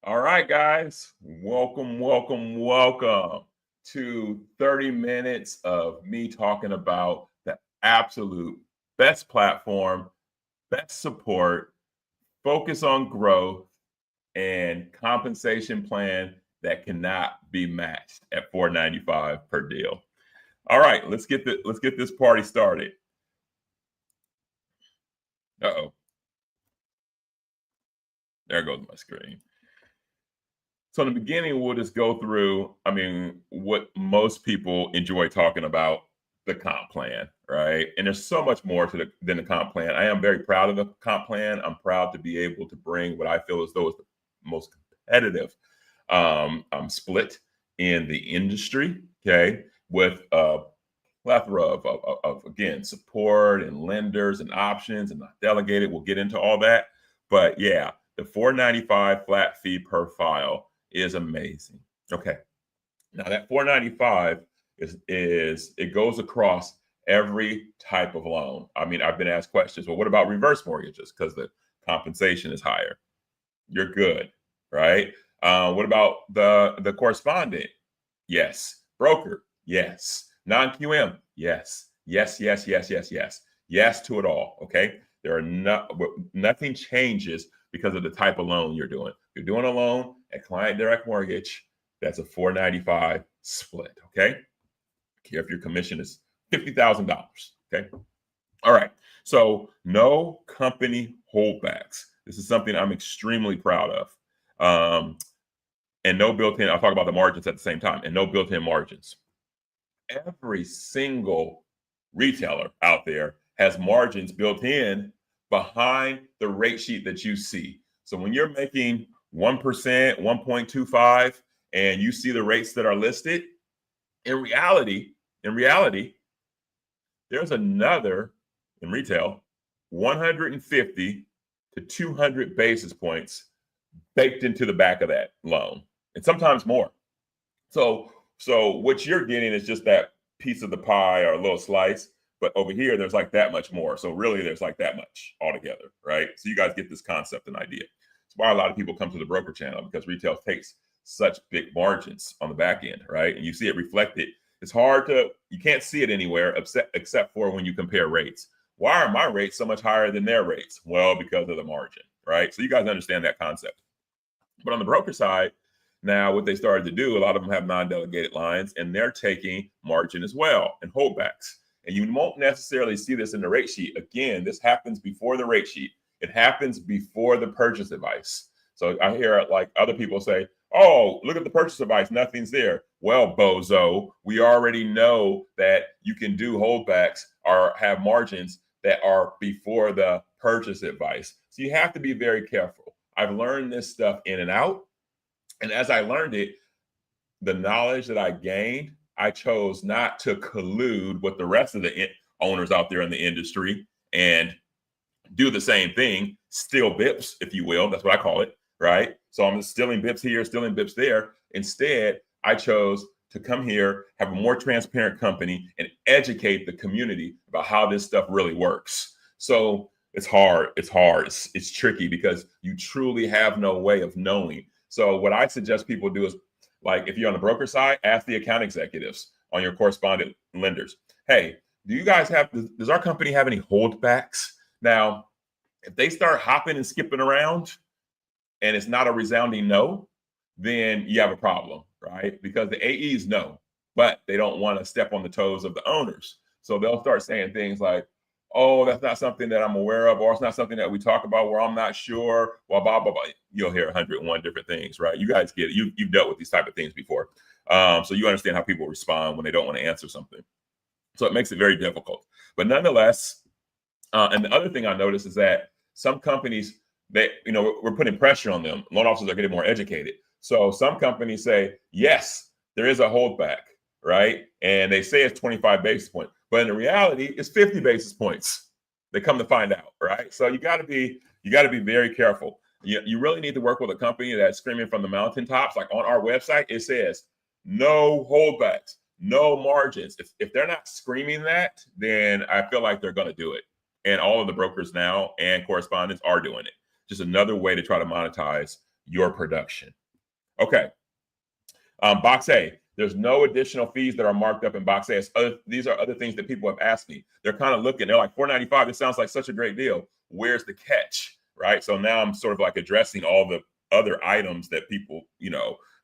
All right, guys, welcome to 30 minutes of me talking about the absolute best platform, best support, focus on growth, and compensation plan that cannot be matched at $4.95 per deal. All right, let's get this party started. Uh-oh, there goes my screen. So in the beginning, we'll just go through, what most people enjoy talking about, the comp plan, right? And there's so much more than the comp plan. I am very proud of the comp plan. I'm proud to be able to bring what I feel as though is the most competitive split in the industry, okay, with a plethora of again, support and lenders and options and not delegated. We'll get into all that. But yeah, the $4.95 flat fee per file is amazing. Okay. Now that $4.95 is it goes across every type of loan. I mean, I've been asked questions. Well, what about reverse mortgages? Because the compensation is higher. You're good, right? What about the correspondent? Yes. Broker? Yes. Non-QM? Yes. Yes to it all. Okay. There are nothing changes because of the type of loan you're doing. You're doing a loan at Client Direct Mortgage, that's a $4.95 split. Okay. If your commission is $50,000. Okay. All right. So no company holdbacks. This is something I'm extremely proud of. And no built-in, I'll talk about the margins at the same time, and no built-in margins. Every single retailer out there has margins built in behind the rate sheet that you see. So when you're making 1%, 1.25, and you see the rates that are listed, in reality, there's another in retail 150 to 200 basis points baked into the back of that loan, and sometimes more. So what you're getting is just that piece of the pie or a little slice, but over here there's like that much more. So really there's like that much altogether, right? So you guys get this concept and idea. It's why a lot of people come to the broker channel, because retail takes such big margins on the back end, right? And you see it reflected. It's hard you can't see it anywhere except for when you compare rates. Why are my rates so much higher than their rates? Well, because of the margin, right? So you guys understand that concept. But on the broker side, now what they started to do, a lot of them have non-delegated lines, and they're taking margin as well and holdbacks. And you won't necessarily see this in the rate sheet. Again, this happens before the rate sheet. It happens before the purchase advice. So I hear like other people say, oh, look at the purchase advice, nothing's there. Well, bozo, we already know that you can do holdbacks or have margins that are before the purchase advice. So you have to be very careful. I've learned this stuff in and out. And as I learned it, the knowledge that I gained, I chose not to collude with the rest of the owners out there in the industry and do the same thing, steal bips, if you will. That's what I call it, right? So I'm just stealing bips here, stealing bips there. Instead, I chose to come here, have a more transparent company, and educate the community about how this stuff really works. So it's hard. It's tricky because you truly have no way of knowing. So what I suggest people do is, like, if you're on the broker side, ask the account executives on your correspondent lenders. Hey, does our company have any holdbacks? Now, if they start hopping and skipping around and it's not a resounding no, then you have a problem, right? Because the AEs know, but they don't want to step on the toes of the owners. So they'll start saying things like, oh, that's not something that I'm aware of, or it's not something that we talk about where I'm not sure, well, blah, blah, blah. You'll hear 101 different things, right? You guys get it. You've dealt with these type of things before. So you understand how people respond when they don't want to answer something. So it makes it very difficult. But nonetheless, and the other thing I noticed is that some companies, we're putting pressure on them. Loan officers are getting more educated. So some companies say, yes, there is a holdback, right? And they say it's 25 basis points. But in the reality, it's 50 basis points. They come to find out, right? So you got to be very careful. You really need to work with a company that's screaming from the mountaintops. Like on our website, it says no holdbacks, no margins. If they're not screaming that, then I feel like they're going to do it. And all of the brokers now and correspondents are doing it. Just another way to try to monetize your production. Okay. Box A, there's no additional fees that are marked up in Box A. These are other things that people have asked me. They're kind of looking, they're like, $4.95, this sounds like such a great deal. Where's the catch, right? So now I'm sort of like addressing all the other items that people,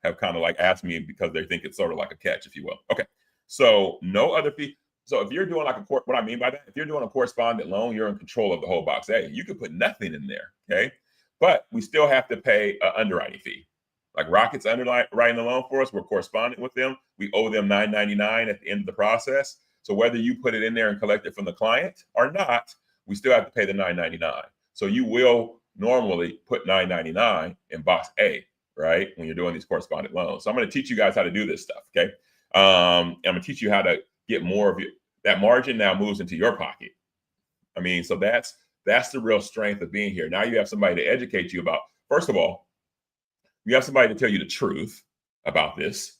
have kind of like asked me because they think it's sort of like a catch, if you will. Okay, so no other fee. So if you're doing like what I mean by that, if you're doing a correspondent loan, you're in control of the whole Box A. You could put nothing in there, okay? But we still have to pay an underwriting fee. Like Rocket's underwriting the loan for us, we're correspondent with them. We owe them $9.99 at the end of the process. So whether you put it in there and collect it from the client or not, we still have to pay the $9.99. So you will normally put $9.99 in Box A, right? When you're doing these correspondent loans. So I'm going to teach you guys how to do this stuff, okay? I'm going to teach you how to get more of that margin now moves into your pocket. I mean, so that's the real strength of being here. Now you have somebody to educate you about, first of all, you have somebody to tell you the truth about this.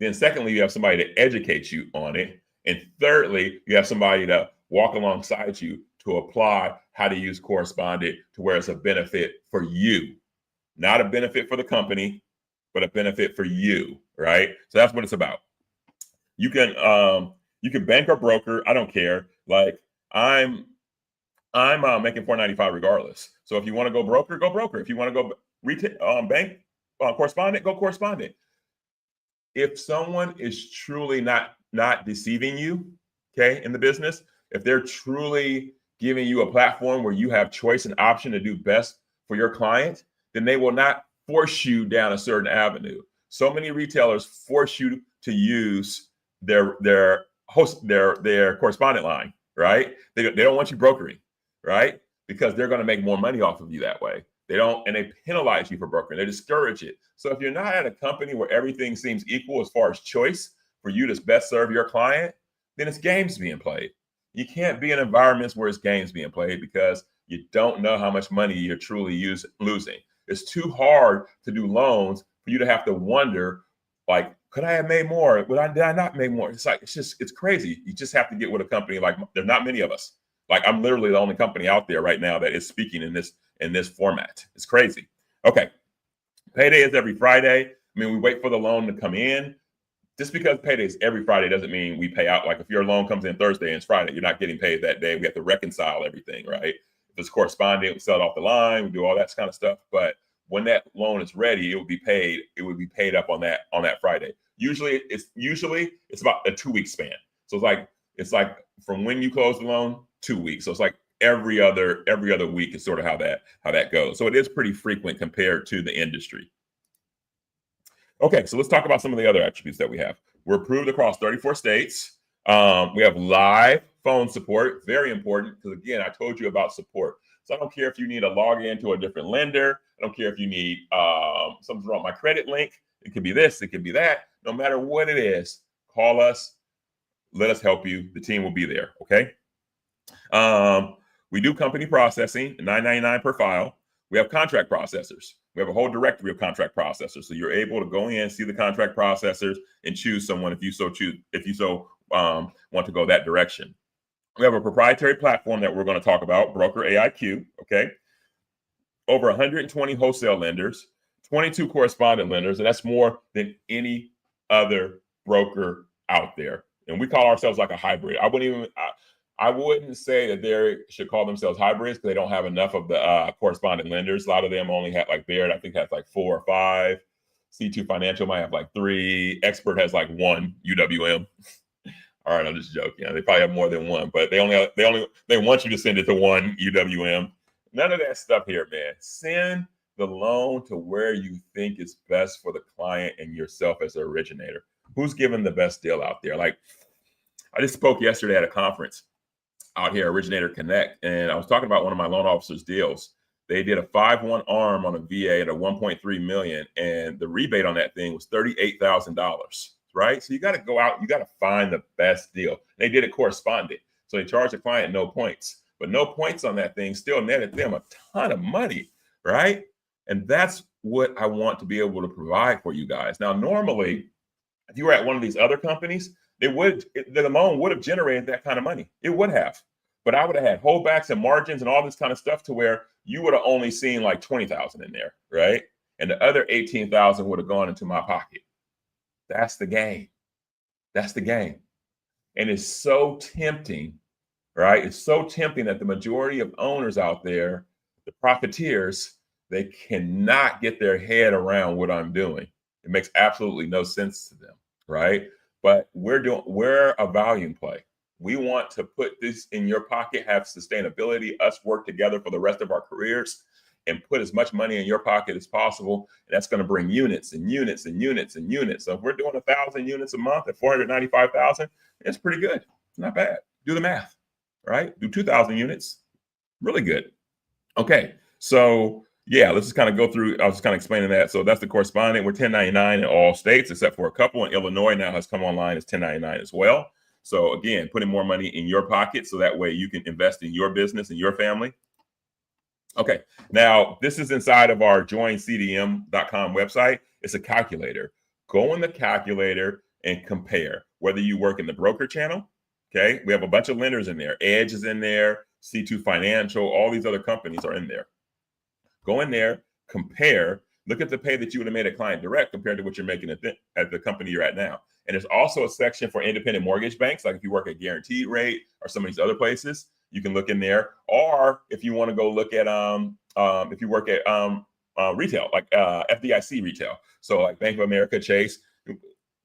Then secondly, you have somebody to educate you on it. And thirdly, you have somebody to walk alongside you to apply how to use correspondent to where it's a benefit for you. Not a benefit for the company, but a benefit for you, right? So that's what it's about. You can bank or broker. I don't care. Like I'm making $4.95 regardless. So if you want to go broker, go broker. If you want to go retail, bank, correspondent, go correspondent. If someone is truly not deceiving you, okay, in the business, if they're truly giving you a platform where you have choice and option to do best for your client, then they will not force you down a certain avenue. So many retailers force you to use their correspondent line, right? They don't want you brokering, right? Because they're going to make more money off of you that way. And they penalize you for brokering. They discourage it. So if you're not at a company where everything seems equal as far as choice for you to best serve your client, then it's games being played. You can't be in environments where it's games being played because you don't know how much money you're truly losing. It's too hard to do loans for you to have to wonder, like, could I have made more? Did I not make more? It's crazy. You just have to get with a company like, there's not many of us. Like, I'm literally the only company out there right now that is speaking in this format. It's crazy. Okay. Payday is every Friday. I mean, we wait for the loan to come in. Just because payday is every Friday doesn't mean we pay out. Like if your loan comes in Thursday and it's Friday, you're not getting paid that day. We have to reconcile everything, right? If it's correspondent, we sell it off the line, we do all that kind of stuff. But when that loan is ready, it would be paid up on that Friday. Usually it's about a 2-week span. So it's like from when you close the loan, 2 weeks. So it's like every other week is sort of how that goes. So it is pretty frequent compared to the industry. Okay, so let's talk about some of the other attributes that we have. We're approved across 34 states. We have live phone support, very important, because again, I told you about support. So I don't care if you need a login to a different lender. I don't care if you need something's wrong with my credit link. It could be this, it could be that. No matter what it is, call us. Let us help you. The team will be there, okay? We do company processing, $9.99 per file. We have contract processors. We have a whole directory of contract processors. So you're able to go in, see the contract processors, and choose someone if you so want to go that direction. We have a proprietary platform that we're going to talk about, BrokerAIQ, okay? Over 120 wholesale lenders, 22 correspondent lenders, and that's more than any other broker out there. And we call ourselves like a hybrid. I wouldn't say that they should call themselves hybrids because they don't have enough of the correspondent lenders. A lot of them only have, like Baird, I think has like 4 or 5. C2 Financial might have like 3. Expert has like 1 UWM. All right, I'm just joking. They probably have more than 1, but they want you to send it to 1 UWM. None of that stuff here, man. Send the loan to where you think is best for the client and yourself as an originator. Who's giving the best deal out there? Like, I just spoke yesterday at a conference out here, Originator Connect, and I was talking about one of my loan officers' deals. They did a 5-1 arm on a VA at a $1.3 million, and the rebate on that thing was $38,000, right? So you got to go out, you got to find the best deal. They did it correspondent, so they charged the client no points, but no points on that thing still netted them a ton of money, right? And that's what I want to be able to provide for you guys. Now, normally, if you were at one of these other companies, the loan would have generated that kind of money. It would have, but I would have had holdbacks and margins and all this kind of stuff to where you would have only seen like 20,000 in there, right? and the other 18,000 would have gone into my pocket. That's the game. That's the game. And it's so tempting, right? It's so tempting that the majority of owners out there, the profiteers, they cannot get their head around what I'm doing. It makes absolutely no sense to them, right? But we're a volume play. We want to put this in your pocket, have sustainability, us work together for the rest of our careers, and put as much money in your pocket as possible. And that's going to bring units and units and units and units. So if we're doing 1,000 units a month at 495,000, it's pretty good. It's not bad. Do the math, right? Do 2,000 units, really good. Okay, so yeah, let's just kind of go through. I was just kind of explaining that. So that's the correspondent. We're 1099 in all states except for a couple. And Illinois now has come online as 1099 as well. So again, putting more money in your pocket so that way you can invest in your business and your family. Okay, now this is inside of our joincdm.com website. It's a calculator. Go in the calculator and compare whether you work in the broker channel. Okay, we have a bunch of lenders in there. Edge is in there, C2 Financial, all these other companies are in there. Go in there, compare, look at the pay that you would have made at Client Direct compared to what you're making at the company you're at now. And there's also a section for independent mortgage banks, like if you work at Guaranteed Rate or some of these other places, you can look in there. Or if you want to go look at, if you work at retail, like FDIC retail. So like Bank of America, Chase,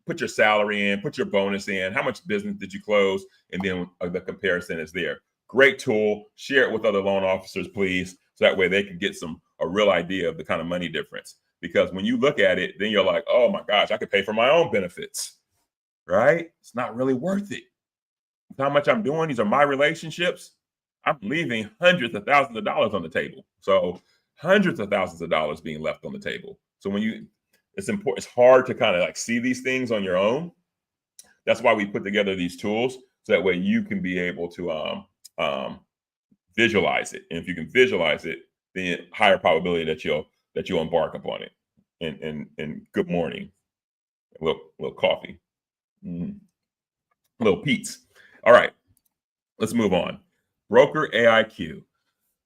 put your salary in, put your bonus in, how much business did you close, and then the comparison is there. Great tool. Share it with other loan officers, please. So that way they can get a real idea of the kind of money difference. Because when you look at it, then you're like, oh my gosh, I could pay for my own benefits, right? It's not really worth it. How much I'm doing, these are my relationships. I'm leaving hundreds of thousands of dollars on the table. So hundreds of thousands of dollars being left on the table. So it's important, it's hard to kind of like see these things on your own. That's why we put together these tools so that way you can be able to visualize it. And if you can visualize it, then higher probability that you'll embark upon it. And good morning, a little coffee, a little Pete's. All right, let's move on. BrokerAIQ.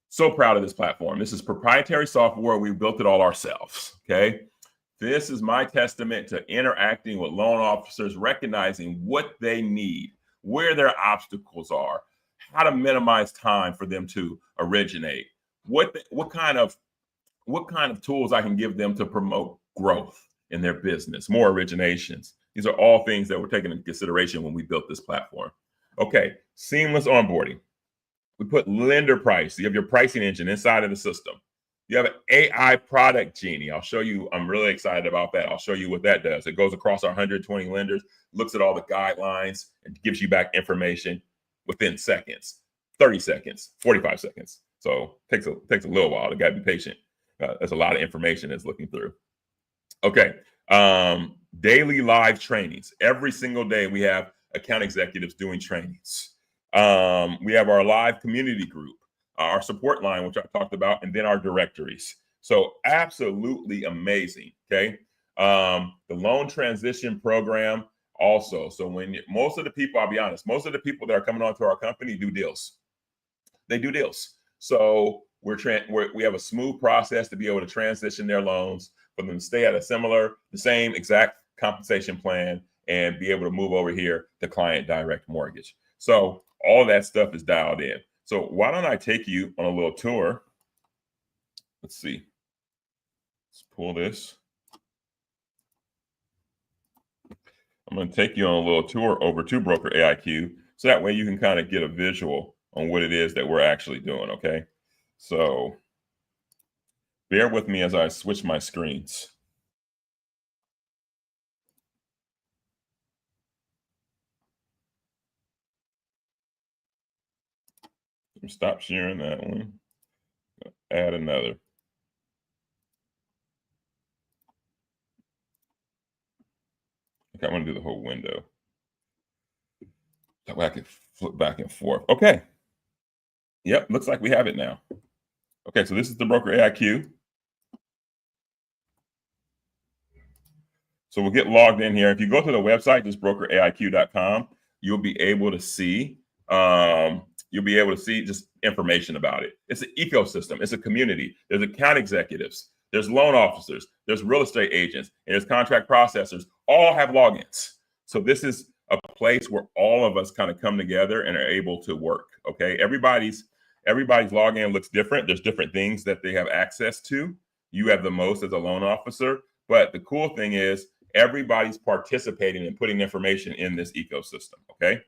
So proud of this platform. This is proprietary software. We built it all ourselves. Okay. This is my testament to interacting with loan officers, recognizing what they need, where their obstacles are, how to minimize time for them to originate, what kind of tools I can give them to promote growth in their business, more originations. These are all things that we're taking into consideration when we built this platform. Okay, seamless onboarding. We put lender price. You have your pricing engine inside of the system. You have an AI product genie. I'll show you. I'm really excited about that. I'll show you what that does. It goes across our 120 lenders, looks at all the guidelines, and gives you back information within seconds, 30 seconds, 45 seconds. So takes a little while. You got to be patient. There's a lot of information that's looking through. Okay, daily live trainings. Every single day we have account executives doing trainings. We have our live community group, our support line, which I talked about, and then our directories. So absolutely amazing. Okay. The loan transition program also. So most of the people, I'll be honest, most of the people that are coming onto our company do deals. They do deals. So we have a smooth process to be able to transition their loans, for them to stay at the same exact compensation plan, and be able to move over here to client direct mortgage. So all that stuff is dialed in. So why don't I take you on a little tour? Let's see. Let's pull this. I'm going to take you on a little tour over to BrokerAIQ, so that way you can kind of get a visual on what it is that we're actually doing, okay? So bear with me as I switch my screens. Stop sharing that one. Add another. Okay, I'm going to do the whole window. That way I can flip back and forth. Okay. Yep, looks like we have it now. Okay, so this is the BrokerAIQ. So we'll get logged in here. If you go to the website, just BrokerAIQ.com, you'll be able to see just information about it. It's an ecosystem. It's a community. There's account executives. There's loan officers. there's real estate agents, and there's contract processors, all have logins. So this is a place where all of us kind of come together and are able to work. Okay, everybody's login looks different. There's different things that they have access to. You have the most as a loan officer, but the cool thing is everybody's participating and putting information in this ecosystem. Okay,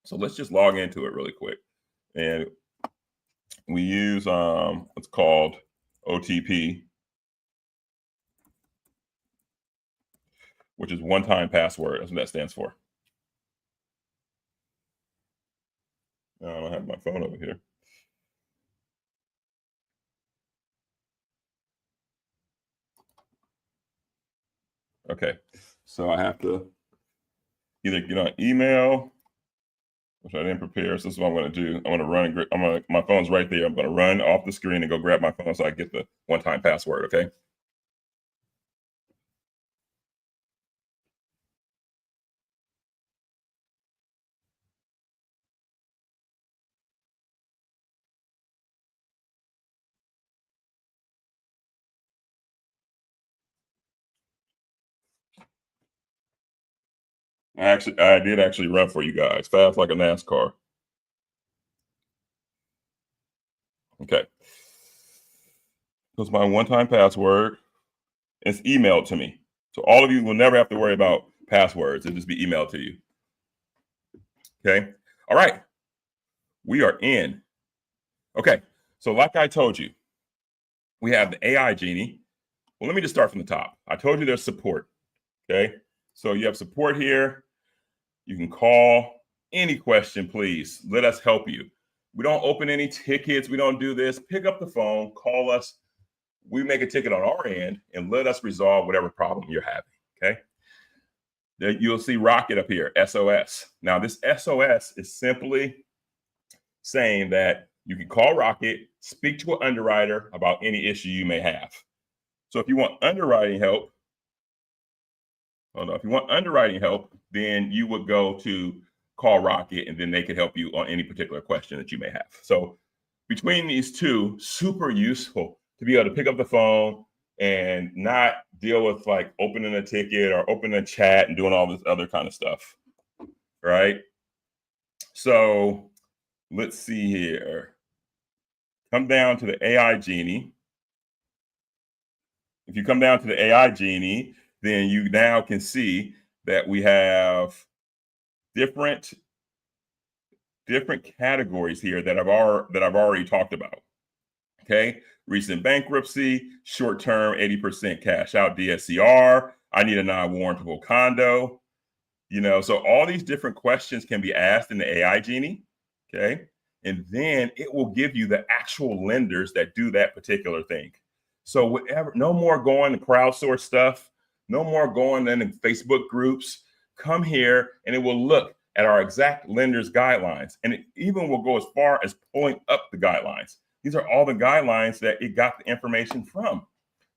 so let's just log into it really quick, and we use what's called OTP, which is one-time password. That's what that stands for. I don't have my phone over here. Okay, so I have to either get on email, which I didn't prepare. So this is what I'm going to do. I'm going to run. My phone's right there. I'm going to run off the screen and go grab my phone so I get the one-time password. Okay. I did actually run for you guys, fast like a NASCAR. Okay. That's my one-time password. It's emailed to me. So all of you will never have to worry about passwords. It'll just be emailed to you. Okay. All right. We are in. Okay. So like I told you, we have the AI Genie. Well, let me just start from the top. I told you there's support. Okay. So you have support here. You can call any question, please. Let us help you. We don't open any tickets. We don't do this. Pick up the phone, call us. We make a ticket on our end and let us resolve whatever problem you're having. Okay. Then you'll see Rocket up here, SOS. Now, this SOS is simply saying that you can call Rocket, speak to an underwriter about any issue you may have. So if you want underwriting help, then you would go to call Rocket, and then they could help you on any particular question that you may have. So between these two, super useful to be able to pick up the phone and not deal with like opening a ticket or opening a chat and doing all this other kind of stuff, right? So let's see here. Come down to the AI Genie. If you come down to the AI Genie, then you now can see that we have different categories here that I've already talked about. Okay, recent bankruptcy, short-term 80% cash out DSCR. I need a non-warrantable condo. So all these different questions can be asked in the AI Genie. Okay, and then it will give you the actual lenders that do that particular thing. So whatever, no more going to crowdsource stuff. No more going in Facebook groups. Come here and it will look at our exact lender's guidelines. And it even will go as far as pulling up the guidelines. These are all the guidelines that it got the information from.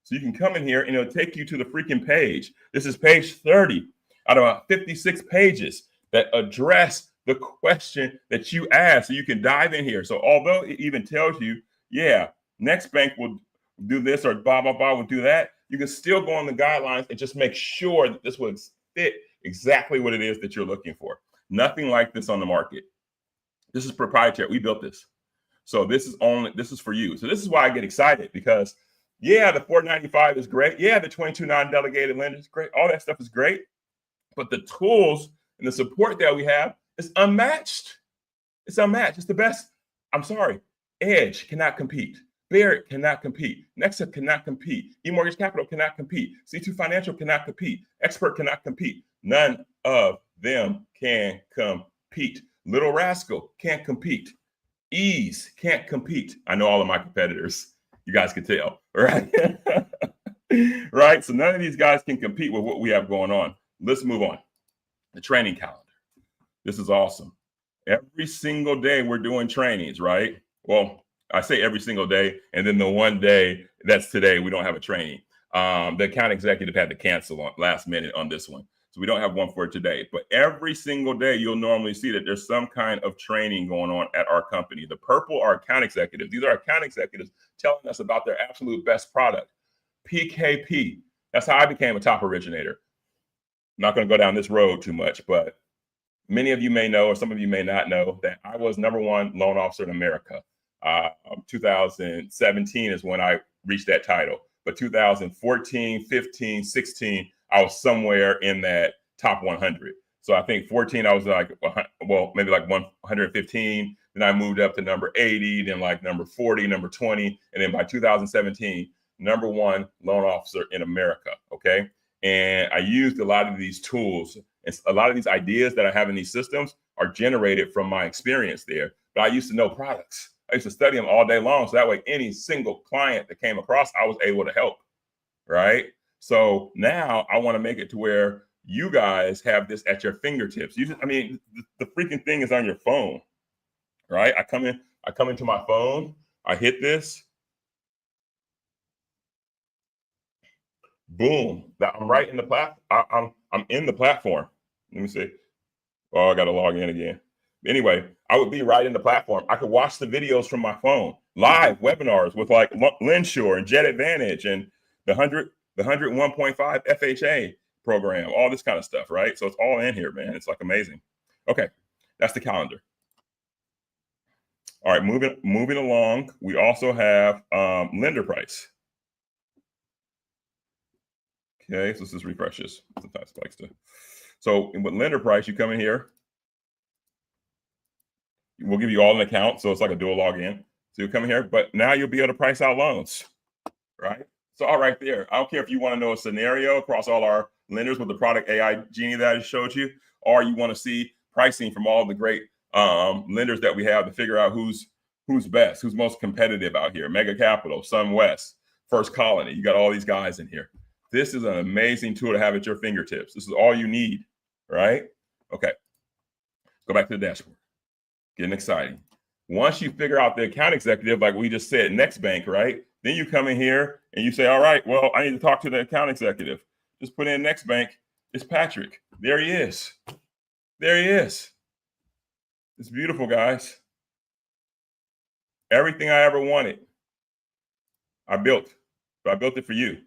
So you can come in here and it'll take you to the freaking page. This is page 30 out of about 56 pages that address the question that you asked. So you can dive in here. So although it even tells you, yeah, next bank will do this or blah, blah, blah will do that, you can still go on the guidelines and just make sure that this would fit exactly what it is that you're looking for. Nothing like this on the market. This is proprietary. We built this. So this is for you. So this is why I get excited, because yeah, the 495 is great. Yeah, the 22 non-delegated lenders is great. All that stuff is great. But the tools and the support that we have is unmatched. It's unmatched. It's the best. I'm sorry. Edge cannot compete. Barrett cannot compete. Nexa cannot compete. eMortgage Capital cannot compete. C2 Financial cannot compete. Expert cannot compete. None of them can compete. Little Rascal can't compete. Ease can't compete. I know all of my competitors. You guys can tell, right? Right? So none of these guys can compete with what we have going on. Let's move on. The training calendar. This is awesome. Every single day we're doing trainings, right? Well, I say every single day, and then the one day that's today, we don't have a training. The account executive had to cancel on last minute on this one. So we don't have one for today. But every single day, you'll normally see that there's some kind of training going on at our company. The purple are account executives. These are account executives telling us about their absolute best product. PKP, That's how I became a top originator. I'm not going to go down this road too much, but many of you may know, or some of you may not know, that I was #1 loan officer in America. 2017 is when I reached that title. But 2014, 15, 16, I was somewhere in that top 100. So I think 14, I was like, well, maybe like 115. Then I moved up to number 80, then like number 40, number 20. And then by 2017, #1 loan officer in America. Okay. And I used a lot of these tools, and a lot of these ideas that I have in these systems are generated from my experience there. But I used to know products. I used to study them all day long. So that way, any single client that came across, I was able to help. Right. So now I want to make it to where you guys have this at your fingertips. The freaking thing is on your phone. Right. I come into my phone, I hit this. Boom! I'm right in the platform. I'm in the platform. Let me see. Oh, I got to log in again. Anyway, I would be right in the platform. I could watch the videos from my phone, live webinars with like Lenshore and Jet Advantage and the 101.5 FHA program, all this kind of stuff, right? So it's all in here, man. It's like amazing. Okay, that's the calendar. All right, moving along. We also have lender price. Okay, so let's just refresh this. Sometimes it likes to. So with lender price, you come in here. We'll give you all an account, so it's like a dual login. So you come in here, but now you'll be able to price out loans, right? So all right there. I don't care if you want to know a scenario across all our lenders with the product AI Genie that I showed you, or you want to see pricing from all the great lenders that we have to figure out who's best, who's most competitive out here. Mega Capital, SunWest, First Colony. You got all these guys in here. This is an amazing tool to have at your fingertips. This is all you need, right? Okay. Go back to the dashboard. Getting exciting. Once you figure out the account executive, like we just said, next bank, right? Then you come in here and you say, all right, well, I need to talk to the account executive. Just put in next bank. It's Patrick. There he is. There he is. It's beautiful, guys. Everything I ever wanted, I built. But I built it for you,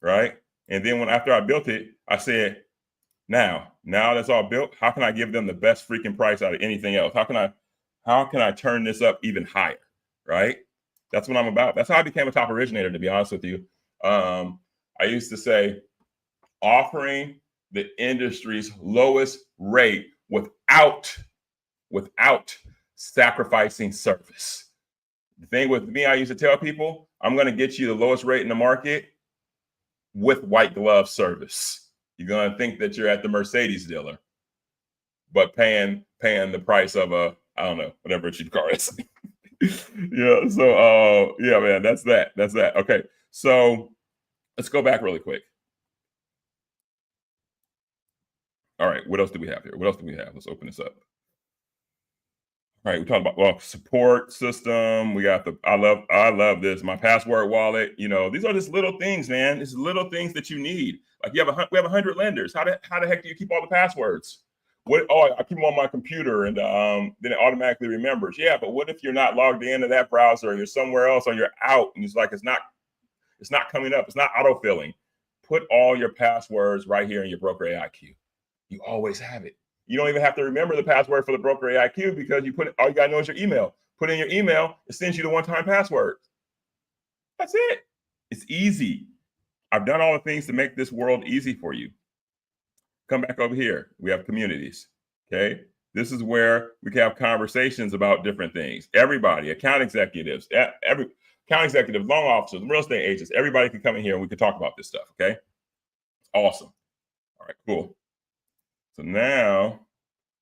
right? And then after I built it, I said, now that's all built, how can I give them the best freaking price out of anything else? How can I turn this up even higher, right? That's what I'm about. That's how I became a top originator, to be honest with you. I used to say, offering the industry's lowest rate without sacrificing service. The thing with me, I used to tell people, I'm going to get you the lowest rate in the market with white glove service. You're going to think that you're at the Mercedes dealer, but paying the price of a, I don't know, whatever cheap car is. Yeah. So, yeah, man, that's that. Okay. So let's go back really quick. All right. What else do we have here? Let's open this up. All right, we talked about support system. We got I love this. My password wallet. These are just little things, man. It's little things that you need. Like we have 100 lenders. How the heck do you keep all the passwords? I keep them on my computer, and then it automatically remembers. Yeah, but what if you're not logged into that browser, and you're somewhere else, or you're out, and it's not coming up. It's not autofilling. Put all your passwords right here in your BrokerAIQ. You always have it. You don't even have to remember the password for the BrokerAIQ because all you gotta know is your email. Put in your email, it sends you the one-time password. That's it. It's easy. I've done all the things to make this world easy for you. Come back over here. We have communities. Okay. This is where we can have conversations about different things. Everybody, account executives, account executives, loan officers, real estate agents, everybody can come in here and we can talk about this stuff. Okay. Awesome. All right, cool. So now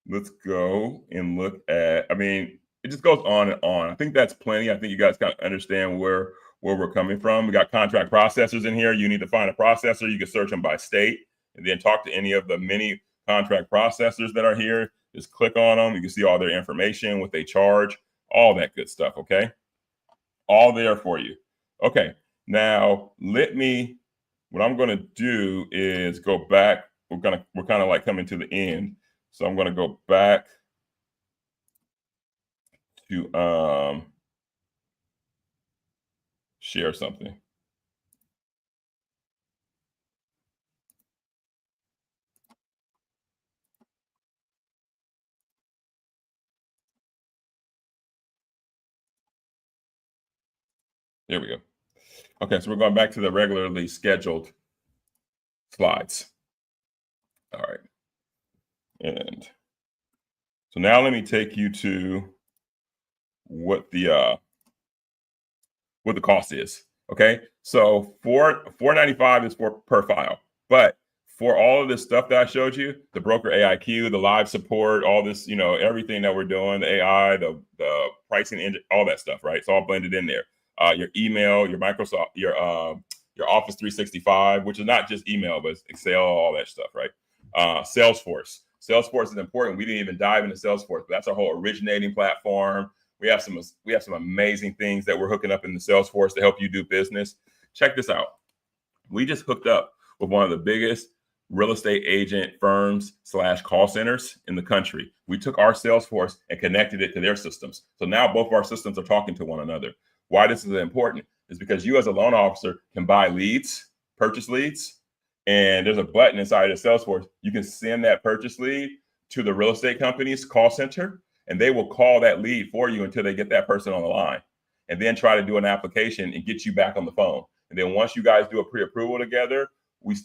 let's go and look at, it just goes on and on. I think that's plenty. I think you guys kind of understand where we're coming from. We got contract processors in here. You need to find a processor. You can search them by state and then talk to any of the many contract processors that are here. Just click on them. You can see all their information, what they charge, all that good stuff, okay? All there for you. Okay, now what I'm gonna do is go back. We're kind of like coming to the end. So I'm going to go back to share something. There we go. Okay, so we're going back to the regularly scheduled slides. All right. And so now let me take you to what the cost is. Okay, so $4.95 is per file, but for all of this stuff that I showed you, the BrokerAIQ, the live support, all this, everything that we're doing, the AI, the pricing engine, all that stuff, right? It's all blended in there. Your email, your Microsoft, your Office 365, which is not just email, but it's Excel, all that stuff, right? Salesforce. Salesforce is important. We didn't even dive into Salesforce, but that's our whole originating platform. We have some amazing things that we're hooking up in the Salesforce to help you do business. Check this out. We just hooked up with one of the biggest real estate agent firms / call centers in the country. We took our Salesforce and connected it to their systems. So now both of our systems are talking to one another. Why this is important is because you as a loan officer can buy leads, purchase leads, and there's a button inside of Salesforce. You can send that purchase lead to the real estate company's call center, and they will call that lead for you until they get that person on the line, and then try to do an application and get you back on the phone. And then once you guys do a pre-approval together,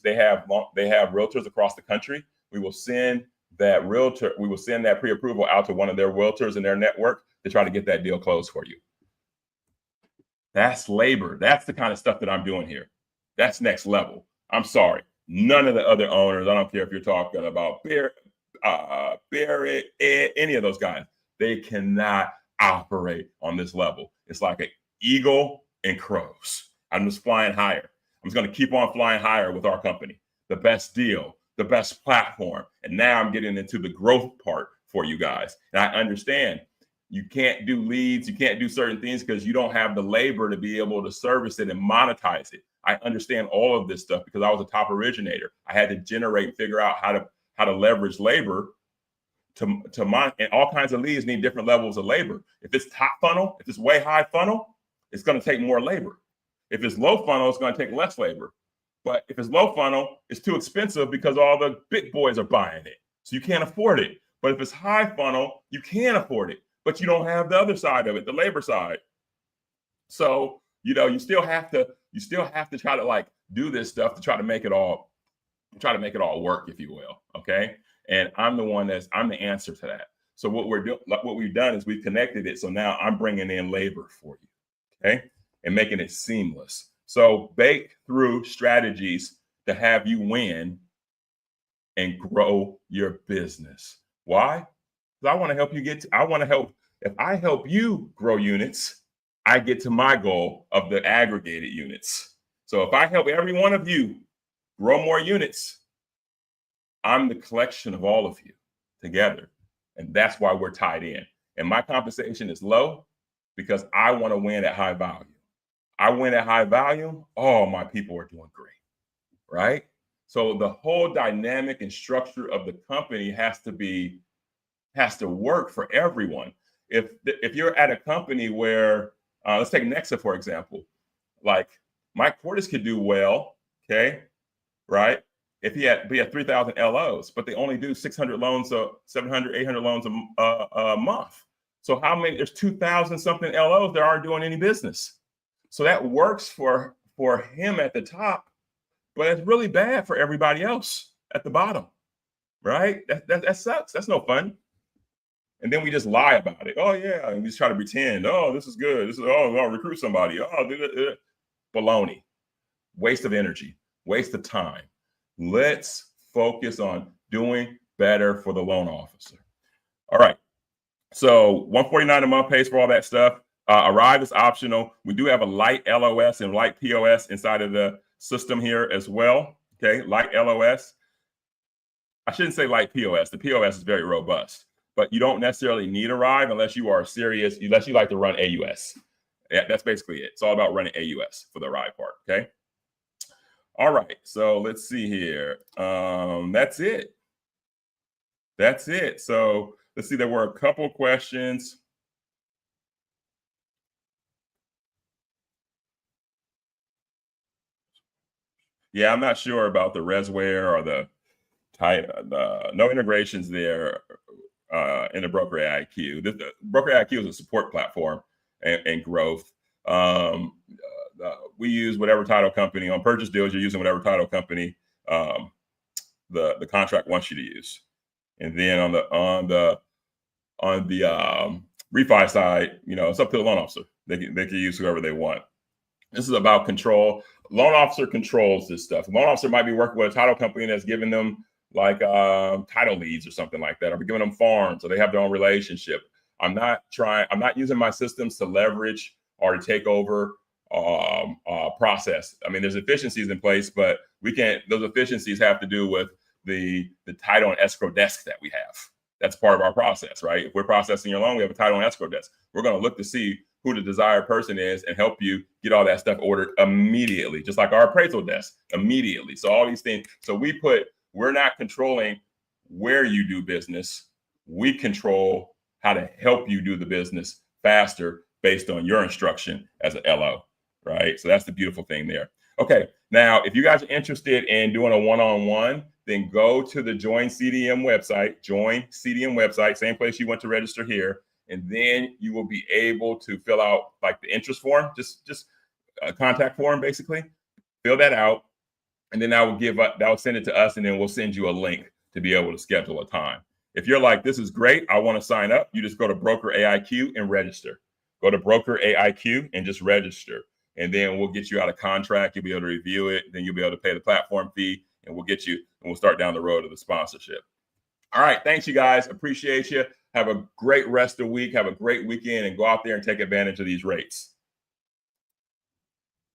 they have realtors across the country. We will send that pre-approval out to one of their realtors in their network to try to get that deal closed for you. That's labor. That's the kind of stuff that I'm doing here. That's next level. I'm sorry. None of the other owners, I don't care if you're talking about Barrett, any of those guys, they cannot operate on this level. It's like an eagle and crows. I'm just flying higher. I'm just going to keep on flying higher with our company. The best deal, the best platform. And now I'm getting into the growth part for you guys. And I understand you can't do leads, you can't do certain things because you don't have the labor to be able to service it and monetize it. I understand all of this stuff because I was a top originator. I had to generate and figure out how to leverage labor to mine, and all kinds of leads need different levels of labor. If it's top funnel, if it's way high funnel, it's going to take more labor. If it's low funnel, it's going to take less labor. But if it's low funnel, it's too expensive because all the big boys are buying it. So you can't afford it. But if it's high funnel, you can afford it, but you don't have the other side of it, the labor side. So, you still have to try to do this stuff to try to make it all work, if you will. Okay. And I'm the answer to that. So what we've done is we've connected it. So now I'm bringing in labor for you. Okay. And making it seamless. So bake through strategies to have you win and grow your business. Why? Because I want to help you if I help you grow units, I get to my goal of the aggregated units. So if I help every one of you grow more units, I'm the collection of all of you together. And that's why we're tied in. And my compensation is low because I want to win at high value. I win at high value, all my people are doing great, right? So the whole dynamic and structure of the company has to work for everyone. If you're at a company where, let's take Nexa, for example, like Mike Portis could do well, okay, right? If he had 3,000 LOs, but they only do 600 loans, 700, 800 loans a month. So how many, there's 2,000 something LOs that aren't doing any business. So that works for him at the top, but it's really bad for everybody else at the bottom, right? That sucks. That's no fun. And then we just lie about it. Oh yeah, and we just try to pretend. Oh, this is good. I'll recruit somebody. Oh, baloney. Waste of energy. Waste of time. Let's focus on doing better for the loan officer. All right. So $149 a month pays for all that stuff. Arrive is optional. We do have a light LOS and light POS inside of the system here as well. Okay, light LOS. I shouldn't say light POS. The POS is very robust, but you don't necessarily need Arrive unless you are serious, unless you like to run AUS. Yeah, that's basically it. It's all about running AUS for the Arrive part. Okay. All right. So let's see here. That's it. That's it. So let's see. There were a couple questions. Yeah, I'm not sure about the Resware or the no integrations there in the BrokerAIQ. The BrokerAIQ is a support platform and growth. we use whatever title company on purchase deals. You're using whatever title company the contract wants you to use. And then on the refi side, it's up to the loan officer. They can use whoever they want. This is about control. Loan officer controls this stuff. Loan officer might be working with a title company that's giving them like title leads or something like that, or giving them farms, so they have their own relationship. I'm not using my systems to leverage or to take over process. I mean, there's efficiencies in place, but those efficiencies have to do with the title and escrow desk that we have. That's part of our process, right? If we're processing your loan, we have a title and escrow desk. We're going to look to see who the desired person is and help you get all that stuff ordered immediately, just like our appraisal desk immediately. So all these things. So we're not controlling where you do business. We control how to help you do the business faster based on your instruction as an LO, right? So that's the beautiful thing there. Okay, now if you guys are interested in doing a one-on-one, then go to the Join CDM website, same place you went to register here, and then you will be able to fill out like the interest form, just a contact form basically. Fill that out, and then that will send it to us, and then we'll send you a link to be able to schedule a time. If you're like, this is great, I want to sign up, you just go to BrokerAIQ and register. Go to BrokerAIQ and just register. And then we'll get you out a contract. You'll be able to review it. Then you'll be able to pay the platform fee, and we'll start down the road of the sponsorship. All right. Thanks, you guys. Appreciate you. Have a great rest of the week. Have a great weekend, and go out there and take advantage of these rates.